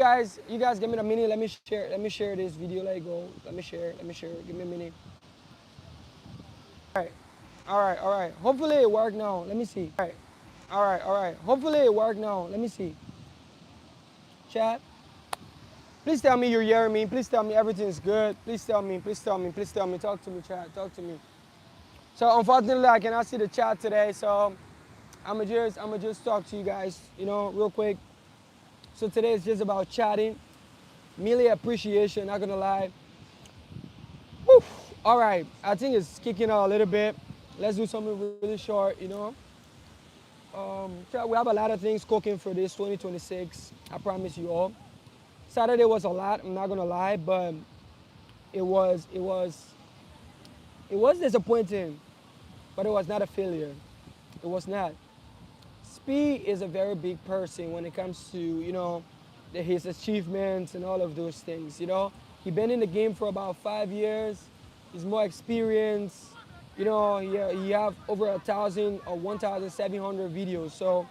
You guys give me the minute. Let me share this video. Let it go. Let me share. Give me a minute. All right. All right. Hopefully it work now. Let me see. All right. Hopefully it work now. Let me see. Chat. Please tell me you're hearing me. Please tell me everything is good. Please tell me. Please tell me. Please tell me. Talk to me, chat. Talk to me. So unfortunately, I cannot see the chat today. So I'ma just talk to you guys. Real quick. So today is just about chatting. Merely appreciation. Not gonna lie. Whew. All right. I think it's kicking out a little bit. Let's do something really short. We have a lot of things cooking for this 2026. I promise you all. Saturday was a lot. I'm not gonna lie, but it was it was it was disappointing, but it was not a failure. It was not. Speed is a very big person when it comes to his achievements and all of those things. He's been in the game for about 5 years. He's more experienced. He have over 1,000 or 1,700 videos. So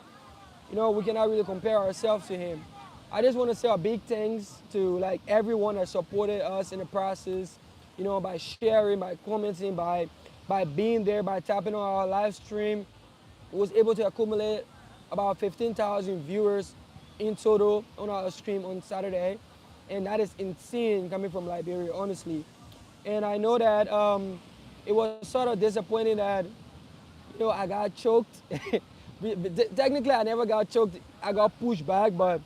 we cannot really compare ourselves to him. I just want to say a big thanks to like everyone that supported us in the process, by sharing, by commenting, by being there, by tapping on our live stream. It was able to accumulate about 15,000 viewers in total on our stream on Saturday. And that is insane coming from Liberia, honestly. And I know that it was sort of disappointing that I got choked. Technically, I never got choked. I got pushed back, but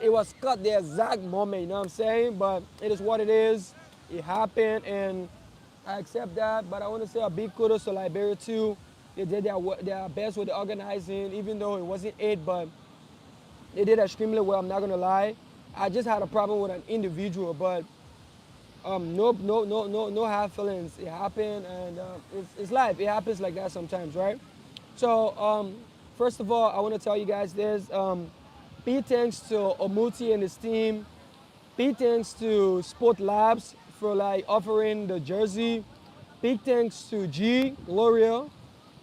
it was cut the exact moment. You know what I'm saying? But it is what it is. It happened, and I accept that. But I want to say a big kudos to Liberia too. They did their best with the organizing, even though it wasn't it, but they did extremely well. I'm not gonna lie. I just had a problem with an individual, but no hard feelings. It happened, and it's life. It happens like that sometimes, right? So first of all, I want to tell you guys this. Big thanks to Omuti and his team. Big thanks to Sport Labs for like offering the jersey. Big thanks to G Gloria.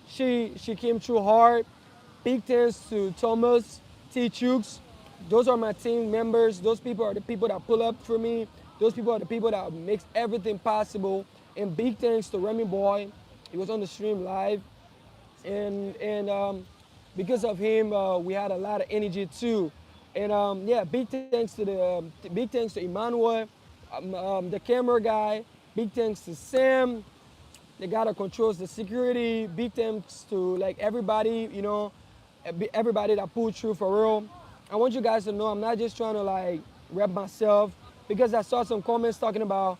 She came through hard. Big thanks to Thomas T. Chooks. Those are my team members. Those people are the people that pull up for me. Those people are the people that makes everything possible. And big thanks to Remy Boy. He was on the stream live. And because of him, we had a lot of energy too. And yeah, big thanks to Emmanuel, the camera guy. Big thanks to Sam, the guy that controls the security. Big thanks to like everybody, everybody that pulled through for real. I want you guys to know I'm not just trying to like rep myself because I saw some comments talking about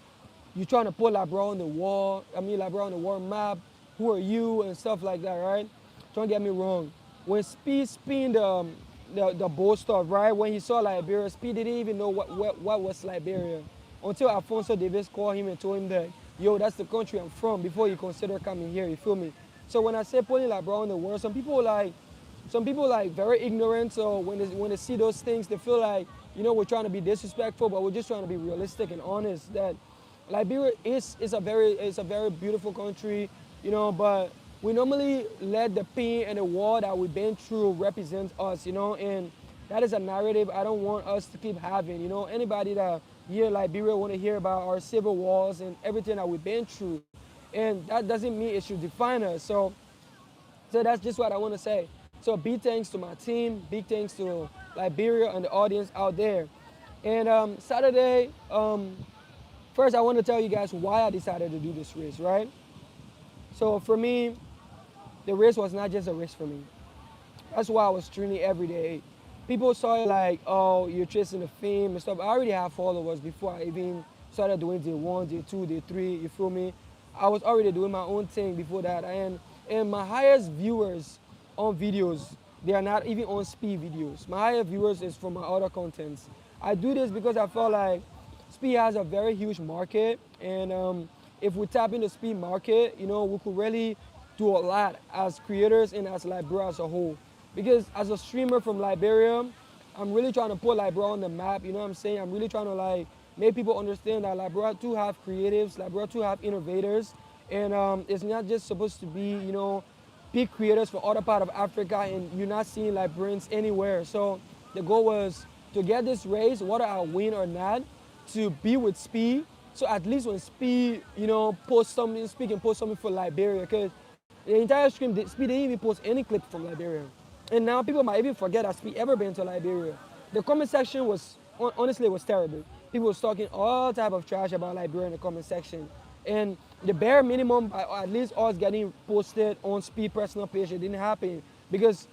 you trying to put Labra on the wall. I mean Labra on the war map. Who are you and stuff like that, right? Don't get me wrong. When Speed spin the bull stuff, right? When he saw Liberia, Speed didn't even know what was Liberia until Alfonso Davis called him and told him that, yo, that's the country I'm from before you consider coming here. You feel me? So when I say putting Labra on the world, some people like very ignorant. So when they see those things, they feel like we're trying to be disrespectful, but we're just trying to be realistic and honest. That Liberia is a very beautiful country, but we normally let the pain and the war that we've been through represent us, and that is a narrative I don't want us to keep having. Anybody that here Liberia want to hear about our civil wars and everything that we've been through, and that doesn't mean it should define us. So that's just what I want to say. So big thanks to my team, big thanks to Liberia and the audience out there. And Saturday, first I want to tell you guys why I decided to do this race, right? So for me, the race was not just a race for me. That's why I was training every day. People saw it like, oh, you're chasing the fame and stuff. I already have followers before I even started doing day one, day two, day three, you feel me? I was already doing my own thing before that. And my highest viewers on videos, they are not even on Speed videos. My highest viewers is from my other contents. I do this because I felt like Speed has a very huge market, and if we tap into Speed market, we could really do a lot as creators and as Liberia as a whole. Because as a streamer from Liberia, I'm really trying to put Liberia on the map. You know what I'm saying? I'm really trying to like make people understand that Liberia too have creatives, Liberia too have innovators, and it's not just supposed to be big creators for other part of Africa, and you're not seeing Liberians anywhere. So the goal was to get this race, whether I win or not, to be with Speed. So at least when Speed, post something, Speed can post something for Liberia, because the entire stream, Speed didn't even post any clip from Liberia. And now people might even forget that Speed ever been to Liberia. The comment section was, honestly, it was terrible. People was talking all type of trash about Liberia in the comment section. And the bare minimum, at least us getting posted on Speed personal page, it didn't happen because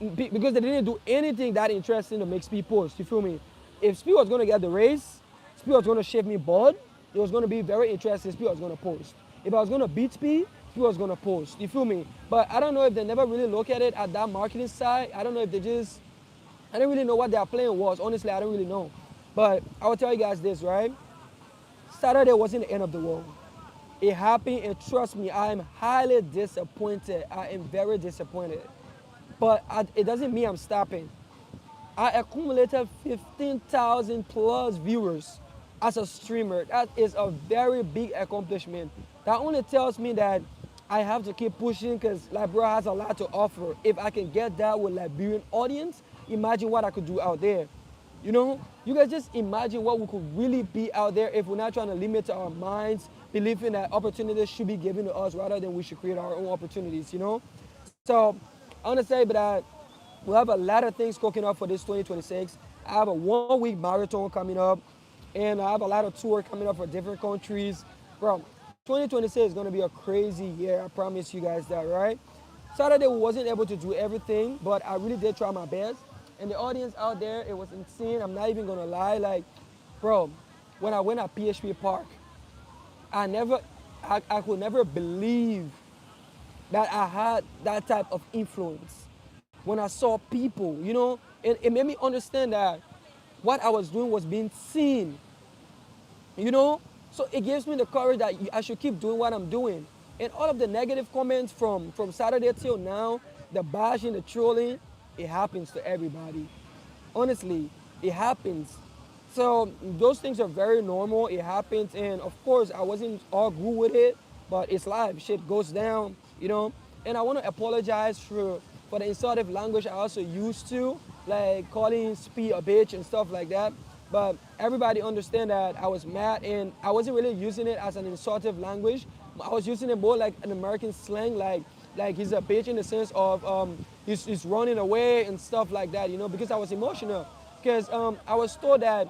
they didn't do anything that interesting to make Speed post. You feel me? If Speed was gonna get the race, Speed was gonna shave me bald. It was gonna be very interesting. Speed was gonna post. If I was gonna beat Speed, Speed was gonna post. You feel me? But I don't know if they never really look at it at that marketing side. I don't know if they just, I don't really know what their plan was. Honestly, I don't really know. But I will tell you guys this, right? Saturday wasn't the end of the world. It happened, and trust me, I am highly disappointed. I am very disappointed. But it doesn't mean I'm stopping. I accumulated 15,000 plus viewers as a streamer. That is a very big accomplishment. That only tells me that I have to keep pushing, because Liberia has a lot to offer. If I can get that with Liberian audience, imagine what I could do out there. You guys just imagine what we could really be out there if we're not trying to limit our minds, believing that opportunities should be given to us rather than we should create our own opportunities. So I want to say that we have a lot of things cooking up for this 2026. I have a 1 week marathon coming up, and I have a lot of tour coming up for different countries. Bro, 2026 is going to be a crazy year. I promise you guys that, right? Saturday we wasn't able to do everything, but I really did try my best. And the audience out there, it was insane. I'm not even going to lie. Like, bro, when I went at PHP Park, I could never believe that I had that type of influence. When I saw people, it made me understand that what I was doing was being seen, So it gives me the courage that I should keep doing what I'm doing. And all of the negative comments from Saturday till now, the bashing, the trolling, it happens to everybody. Honestly, it happens. So those things are very normal. It happens, and of course, I wasn't all good with it, but it's life. Shit goes down. And I want to apologize for the insultive language I also used to, like calling Speed a bitch and stuff like that. But everybody understand that I was mad, and I wasn't really using it as an insultive language. I was using it more like an American slang, like he's a bitch in the sense of he's running away and stuff like that, because I was emotional. Because I was told that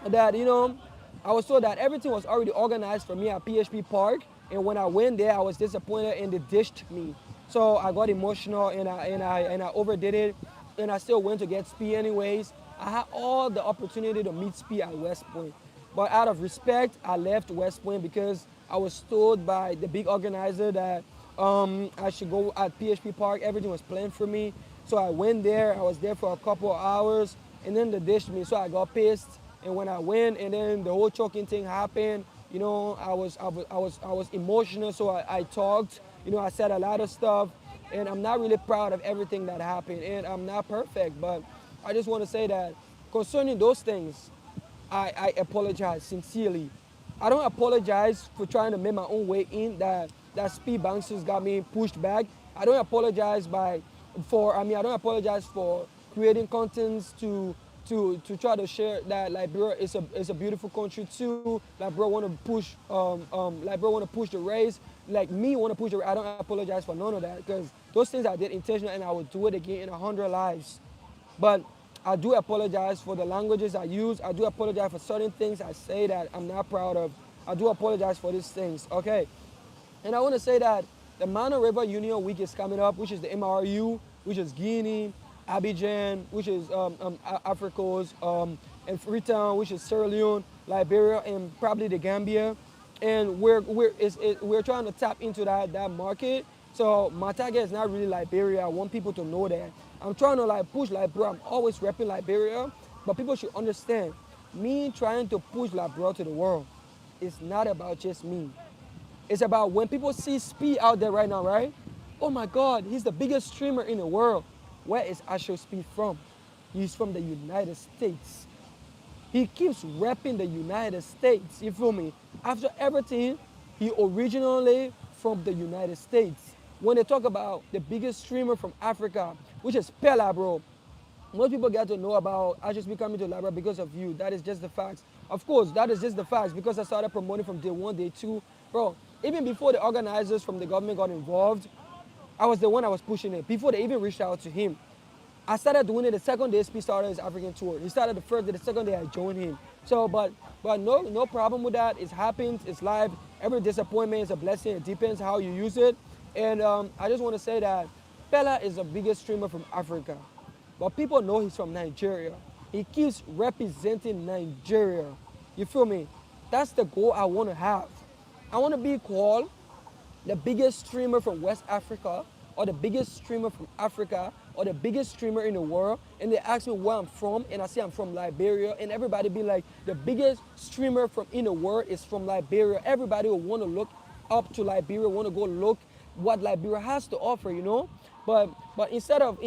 I was told that everything was already organized for me at PHP Park, and when I went there, I was disappointed and they dished me. So I got emotional, and I overdid it, and I still went to get Speed anyways. I had all the opportunity to meet Speed at West Point, but out of respect, I left West Point because I was told by the big organizer that I should go at PHP Park. Everything was planned for me, so I went there. I was there for a couple of hours, and then they dished me, so I got pissed. And when I went, and then the whole choking thing happened, I was emotional, so I talked. I said a lot of stuff, and I'm not really proud of everything that happened, and I'm not perfect, but I just want to say that concerning those things, I apologize sincerely. I don't apologize for trying to make my own way in, that Speed bouncers got me pushed back. I don't apologize I don't apologize for creating contents to try to share that Liberia is a beautiful country too. Liberia want to push Liberia want to push the race. Like me want to push the race. I don't apologize for none of that, because those things I did intentionally, and I would do it again in 100 lives. But I do apologize for the languages I use. I do apologize for certain things I say that I'm not proud of. I do apologize for these things, okay? And I want to say that the Mana River Union Week is coming up, which is the MRU, which is Guinea, Abidjan, which is Africa's, and Freetown, which is Sierra Leone, Liberia, and probably the Gambia. And we're trying to tap into that market. So my target is not really Liberia. I want people to know that. I'm trying to push Liberia. I'm always repping Liberia, but people should understand, me trying to push Liberia to the world, it's not about just me. It's about when people see Speed out there right now, right? Oh my God, he's the biggest streamer in the world. Where is Asho Speed from? He's from the United States. He keeps repping the United States, you feel me? After everything, he originally from the United States. When they talk about the biggest streamer from Africa, which is Pella, bro. Most people get to know about I just be coming to Liberia because of you. That is just the facts. Of course, that is just the facts because I started promoting from day one, day two. Bro, even before the organizers from the government got involved, I was the one that was pushing it. Before they even reached out to him. I started doing it the second day SP started his African tour. He started the first day, the second day I joined him. So, but no problem with that. It happens. It's live. Every disappointment is a blessing. It depends how you use it. And I just want to say that Pella is the biggest streamer from Africa, but people know he's from Nigeria. He keeps representing Nigeria. You feel me? That's the goal I want to have. I want to be called the biggest streamer from West Africa or the biggest streamer from Africa or the biggest streamer in the world, and they ask me where I'm from, and I say I'm from Liberia, and everybody be like, the biggest streamer from in the world is from Liberia. Everybody will want to look up to Liberia, want to go look what Liberia has to offer, you know. But instead of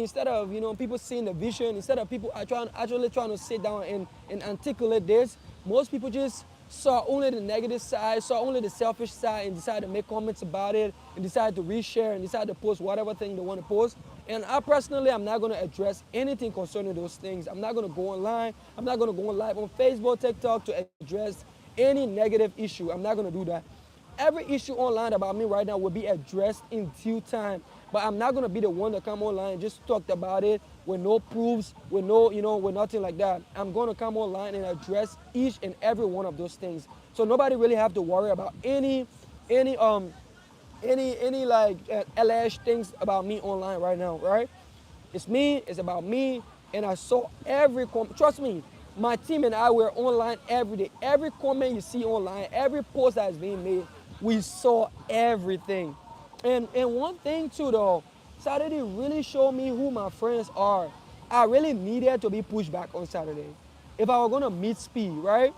people seeing the vision, instead of people actually trying to sit down and articulate this, most people just saw only the negative side, saw only the selfish side, and decided to make comments about it, and decided to reshare, and decided to post whatever thing they want to post. And I personally, I'm not going to address anything concerning those things. I'm not going to go online. I'm not going to go live on Facebook, TikTok to address any negative issue. I'm not going to do that. Every issue online about me right now will be addressed in due time. But I'm not going to be the one that come online and just talked about it with no proofs, with no, with nothing like that. I'm going to come online and address each and every one of those things. So nobody really have to worry about any like LH things about me online right now, right? It's me, it's about me, and I saw every comment. Trust me, my team and I were online every day. Every comment you see online, every post that is being made, we saw everything. And one thing too though, Saturday really showed me who my friends are. I really needed to be pushed back on Saturday. If I were gonna meet Speed, right?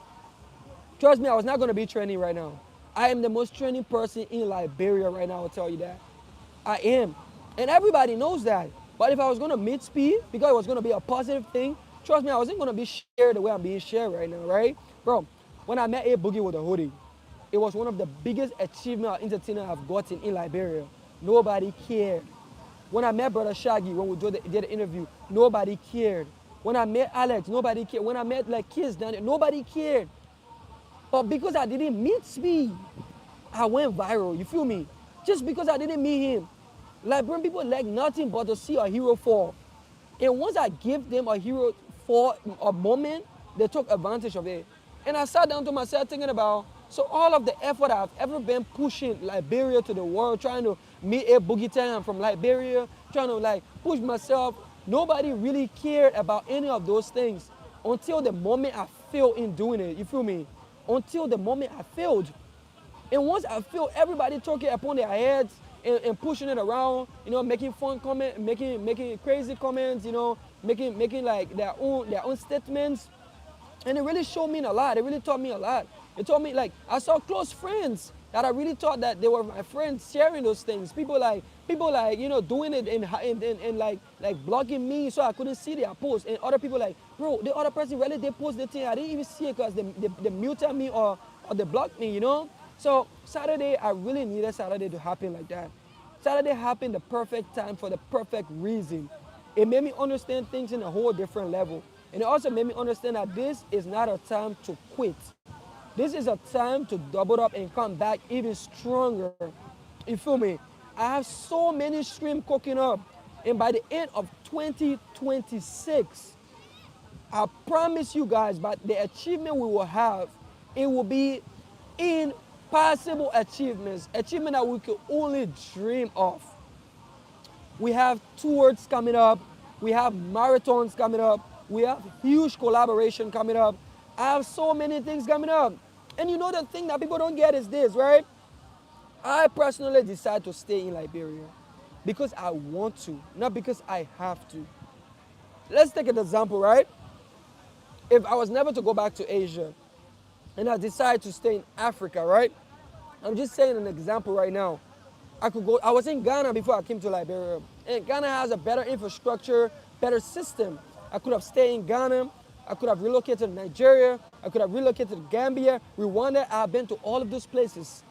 Trust me, I was not gonna be training right now. I am the most training person in Liberia right now, I'll tell you that. I am. And everybody knows that. But if I was gonna meet Speed, because it was gonna be a positive thing, trust me, I wasn't gonna be shared the way I'm being shared right now, right? Bro, when I met A Boogie with a hoodie, it was one of the biggest achievements of entertainer I've gotten in Liberia. Nobody cared. When I met Brother Shaggy, when we did the interview, nobody cared. When I met Alex, nobody cared. When I met like kids down there, nobody cared. But because I didn't meet Speed, I went viral. You feel me? Just because I didn't meet him. Liberian people like nothing but to see a hero fall. And once I give them a hero for a moment, they took advantage of it. And I sat down to myself thinking about, so all of the effort I've ever been pushing Liberia to the world, trying to meet a Boogie Town from Liberia, trying to like push myself, nobody really cared about any of those things until the moment I failed in doing it. You feel me? Until the moment I failed. And once I feel everybody talking upon their heads and pushing it around, making fun comments, making crazy comments, making like their own statements, and it really showed me a lot. It really taught me a lot. It taught me like I saw close friends that I really thought that they were my friends sharing those things. People like doing it and like blocking me so I couldn't see their posts. And other people like, bro, the other person really they post the thing. I didn't even see it because they muted me or they blocked me, So Saturday, I really needed Saturday to happen like that. Saturday happened the perfect time for the perfect reason. It made me understand things in a whole different level. And it also made me understand that this is not a time to quit. This is a time to double up and come back even stronger. You feel me? I have so many streams cooking up. And by the end of 2026, I promise you guys, by the achievement we will have, it will be impossible achievements, achievement that we could only dream of. We have tours coming up. We have marathons coming up. We have huge collaboration coming up. I have so many things coming up. And the thing that people don't get is this, right? I personally decided to stay in Liberia because I want to, not because I have to. Let's take an example, right? If I was never to go back to Asia and I decide to stay in Africa, right? I'm just saying an example right now. I was in Ghana before I came to Liberia. And Ghana has a better infrastructure, better system. I could have stayed in Ghana. I could have relocated to Nigeria. I could have relocated to Gambia, Rwanda. I've been to all of those places.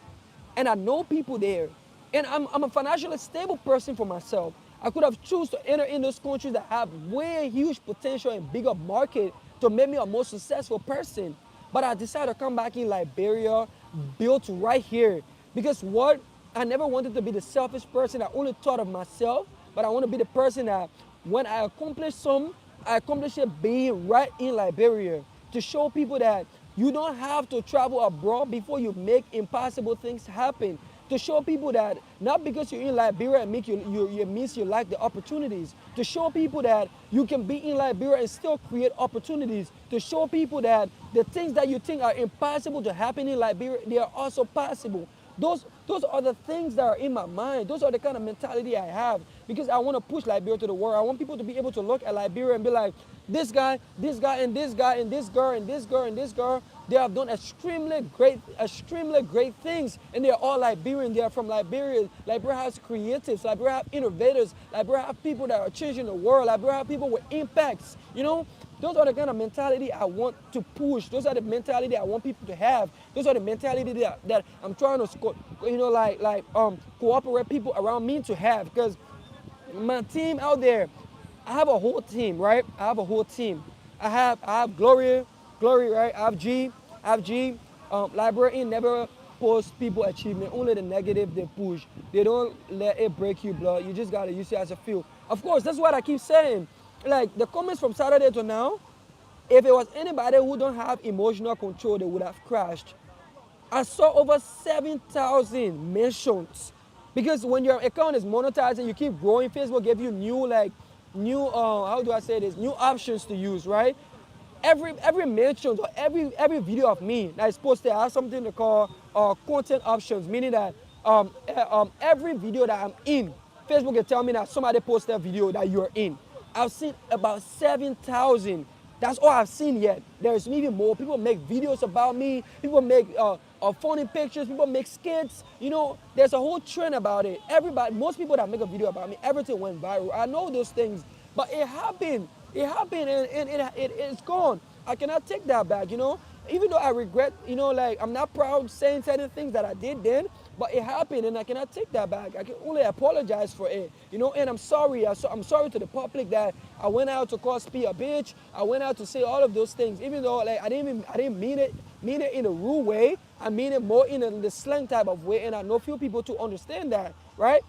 And I know people there. And I'm a financially stable person for myself. I could have choose to enter in those countries that have way huge potential and bigger market to make me a more successful person. But I decided to come back in Liberia, built right here. Because what? I never wanted to be the selfish person that only thought of myself, but I want to be the person that when I accomplish something, I accomplish it being right in Liberia to show people that you don't have to travel abroad before you make impossible things happen. To show people that not because you're in Liberia and it means you lack the opportunities. To show people that you can be in Liberia and still create opportunities. To show people that the things that you think are impossible to happen in Liberia, they are also possible. Those are the things that are in my mind. Those are the kind of mentality I have because I want to push Liberia to the world. I want people to be able to look at Liberia and be like, this guy, and this guy, and this girl, and this girl, and this girl, they have done extremely great things. And they're all Liberian. They are from Liberia. Liberia has creatives. Liberia have innovators. Liberia have people that are changing the world. Liberia have people with impacts. You know, those are the kind of mentality I want to push. Those are the mentality I want people to have. Those are the mentality that I'm trying to, cooperate people around me to have. Because my team out there, I have a whole team, right? I have a whole team. I have Glory, right? I have G. Librarian never post people achievement, only the negative they push. They don't let it break you, blood. You just gotta use it as a fuel. Of course, that's what I keep saying. Like the comments from Saturday to now, if it was anybody who don't have emotional control, they would have crashed. I saw over 7,000 mentions. Because when your account is monetized and you keep growing, Facebook give you how do I say this, new options to use, right? Every mention or every video of me that is posted, I have something to call content options, meaning that every video that I'm in, Facebook can tell me that somebody posted a video that you're in. I've seen about 7,000. That's all I've seen yet. There's even more. People make videos about me. People make funny pictures. People make skits. You know, there's a whole trend about it. Most people that make a video about me, everything went viral. I know those things, but it happened. It happened, and it's gone. I cannot take that back. You know, even though I regret, like I'm not proud saying certain things that I did then, but it happened and I cannot take that back. I can only apologize for it, and I'm sorry. I'm sorry to the public that I went out to call Spee a bitch. I went out to say all of those things, even though like I didn't mean it in a rude way. I mean it more in the slang type of way, and I know few people to understand that, right?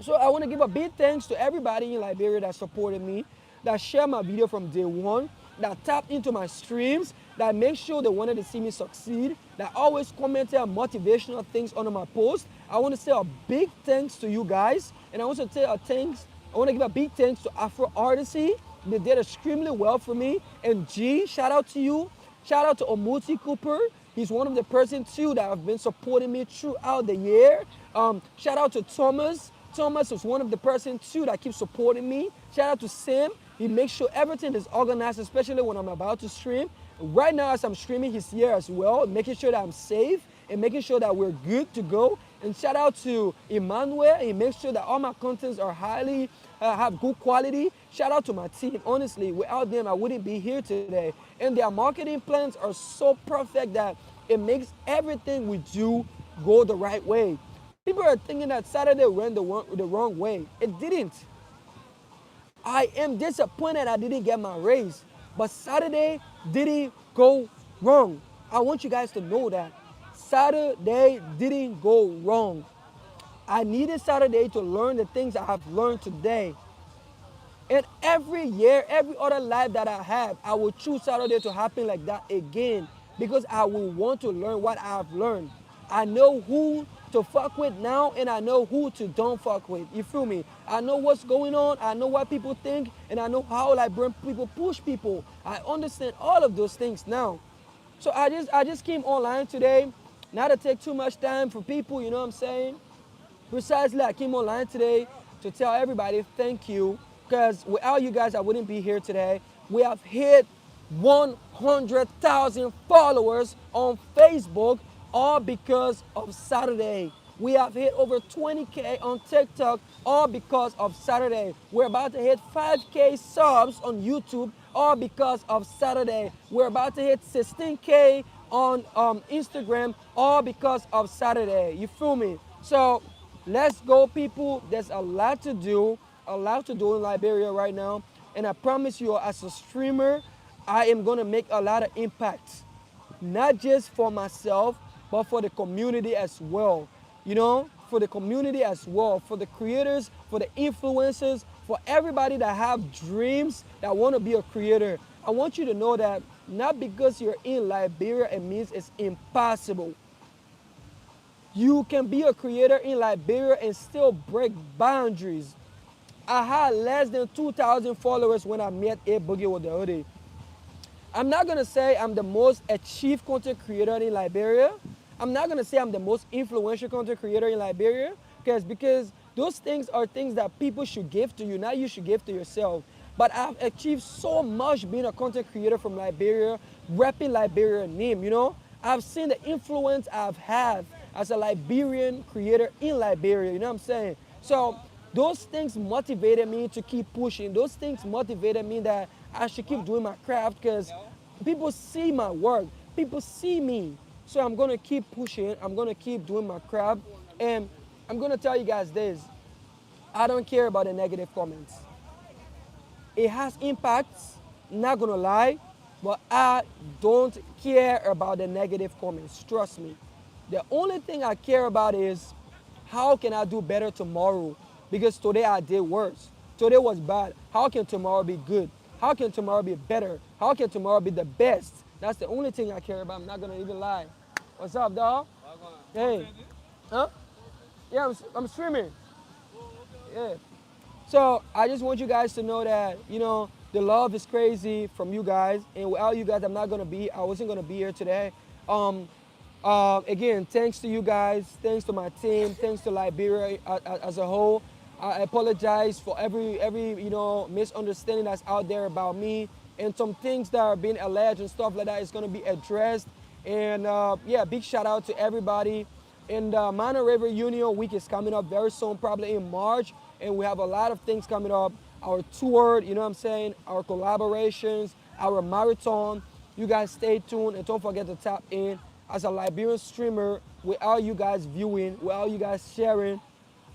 So I want to give a big thanks to everybody in Liberia that supported me, that shared my video from day one, that tapped into my streams, that make sure they wanted to see me succeed, that always commented on motivational things under my post. I want to say a big thanks to you guys, and I want to say I want to give a big thanks to Afro Artisy. They did extremely well for me. And G, shout out to you. Shout out to Omuti Cooper. He's one of the persons too that have been supporting me throughout the year. Shout out to Thomas. Thomas is one of the persons too that keeps supporting me. Shout out to Sam. He makes sure everything is organized, especially when I'm about to stream. Right now, as I'm streaming, he's here as well, making sure that I'm safe and making sure that we're good to go. And shout out to Emmanuel. He makes sure that all my contents are have good quality. Shout out to my team. Honestly, without them, I wouldn't be here today. And their marketing plans are so perfect that it makes everything we do go the right way. People are thinking that Saturday went the wrong way. It didn't. I am disappointed I didn't get my raise, but Saturday didn't go wrong. I want you guys to know that. Saturday didn't go wrong. I needed Saturday to learn the things I have learned today. And every year, every other life that I have, I will choose Saturday to happen like that again because I will want to learn what I have learned. I know who to fuck with now and I know who to don't fuck with. You feel me? I know what's going on. I know what people think and I know how like people push people. I understand all of those things now. So I just came online today, not to take too much time for people, you know what I'm saying? Precisely, I came online today to tell everybody thank you because without you guys, I wouldn't be here today. We have hit 100,000 followers on Facebook, all because of Saturday. We have hit over 20K on TikTok, all because of Saturday. We're about to hit 5K subs on YouTube, all because of Saturday. We're about to hit 16K on Instagram, all because of Saturday. You feel me? So let's go, people. There's a lot to do. a lot to do in Liberia right now. And I promise you, as a streamer, I am going to make a lot of impact, not just for myself, but for the community as well. You know, for the community as well, for the creators, for the influencers, for everybody that have dreams that want to be a creator. I want you to know that not because you're in Liberia, it means it's impossible. You can be a creator in Liberia and still break boundaries. I had less than 2,000 followers when I met A Boogie with the hoodie. I'm not gonna say I'm the most achieved content creator in Liberia. I'm not gonna say I'm the most influential content creator in Liberia, because those things are things that people should give to you, not you should give to yourself. But I've achieved so much being a content creator from Liberia, repping Liberian name, you know? I've seen the influence I've had as a Liberian creator in Liberia, you know what I'm saying? So those things motivated me to keep pushing. Those things motivated me that I should keep doing my craft because people see my work. People see me. So I'm gonna keep pushing. I'm gonna keep doing my craft. And I'm gonna tell you guys this. I don't care about the negative comments. It has impacts, not gonna lie, but I don't care about the negative comments. Trust me. The only thing I care about is how can I do better tomorrow? Because today I did worse. Today was bad. How can tomorrow be good? How can tomorrow be better? How can tomorrow be the best? That's the only thing I care about. I'm not gonna even lie. What's up, dog? Hey. Huh? Yeah, I'm streaming. Yeah. So I just want you guys to know that, you know, the love is crazy from you guys. And without you guys, I wasn't gonna be here today. Um, Again, thanks to you guys, thanks to my team, thanks to Liberia as a whole. I apologize for every misunderstanding that's out there about me, and some things that are being alleged and stuff like that is going to be addressed. And yeah, big shout out to everybody. And Mana River Union Week is coming up very soon, probably in March, and we have a lot of things coming up. Our tour, you know what I'm saying, our collaborations, our marathon. You guys stay tuned and don't forget to tap in. As a Liberian streamer, without you guys viewing, without you guys sharing,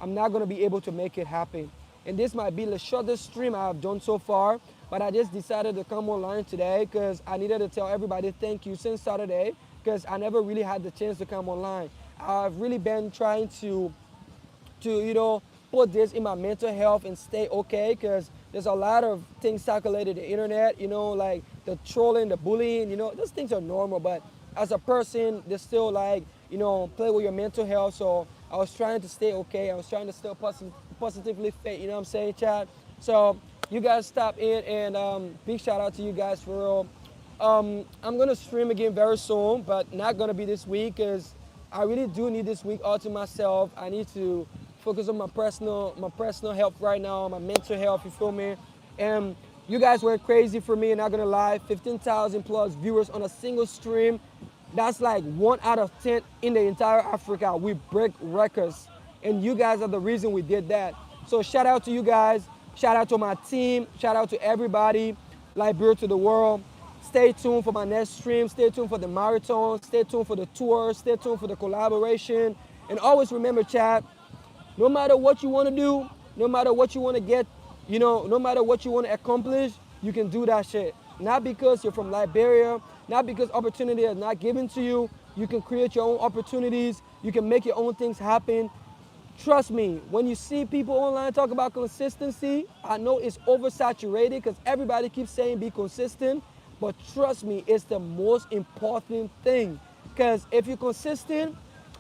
I'm not gonna be able to make it happen. And this might be the shortest stream I have done so far, but I just decided to come online today because I needed to tell everybody thank you since Saturday, because I never really had the chance to come online. I've really been trying to put this in my mental health and stay okay, because there's a lot of things circulated the internet, like the trolling, the bullying, those things are normal, but as a person, they still like, play with your mental health. So I was trying to stay okay. I was trying to still positively fit, you know what I'm saying, Chad? So you guys stop in, and big shout out to you guys for real. I'm gonna stream again very soon, but not gonna be this week because I really do need this week all to myself. I need to focus on my personal health right now, my mental health, you feel me? And you guys went crazy for me, not gonna lie. 15,000 plus viewers on a single stream. That's like 1 out of 10 in the entire Africa. We break records. And you guys are the reason we did that. So shout out to you guys. Shout out to my team. Shout out to everybody. Liberia to the world. Stay tuned for my next stream. Stay tuned for the marathon. Stay tuned for the tour. Stay tuned for the collaboration. And always remember, chat, no matter what you want to do, no matter what you want to get, no matter what you want to accomplish, you can do that shit. Not because you're from Liberia, not because opportunity is not given to you. You can create your own opportunities. You can make your own things happen. Trust me, when you see people online talk about consistency, I know it's oversaturated because everybody keeps saying be consistent, but trust me, it's the most important thing. Because if you're consistent,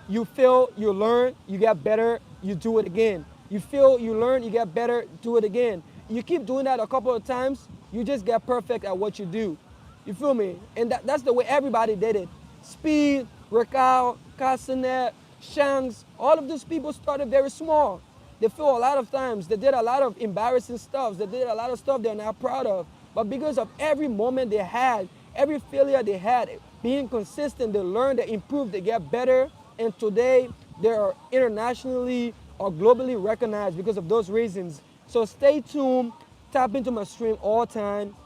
you fail, you learn, you get better, you do it again. You fail, you learn, you get better, do it again. You keep doing that a couple of times, you just get perfect at what you do. You feel me? And that's the way everybody did it. Speed, Raquel, Castanet, Shanks, all of those people started very small. They failed a lot of times. They did a lot of embarrassing stuff. They did a lot of stuff they're not proud of. But because of every moment they had, every failure they had, being consistent, they learned, they improved, they get better. And today, they are internationally or globally recognized because of those reasons. So stay tuned. Tap into my stream all the time.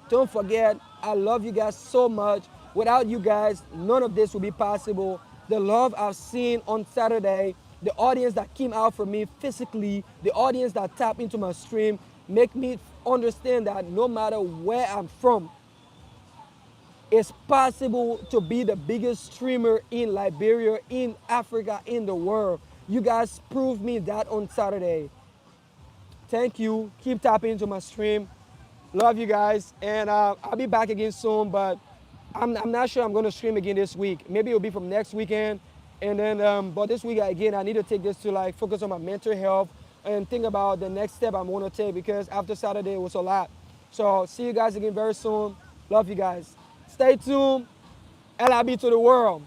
Don't forget, I love you guys so much. Without you guys, none of this would be possible. The love I've seen on Saturday the audience that came out for me physically, the audience that tapped into my stream, make me understand that no matter where I'm from, it's possible to be the biggest streamer in Liberia, in Africa, in the world. You guys proved me that on Saturday. Thank you. Keep tapping into my stream. Love you guys. And I'll be back again soon, but I'm not sure I'm going to stream again this week. Maybe it'll be from next weekend. And then, but this week, again, I need to take this to like focus on my mental health and think about the next step I'm going to take, because after Saturday, it was a lot. So see you guys again very soon. Love you guys. Stay tuned. LIB to the world.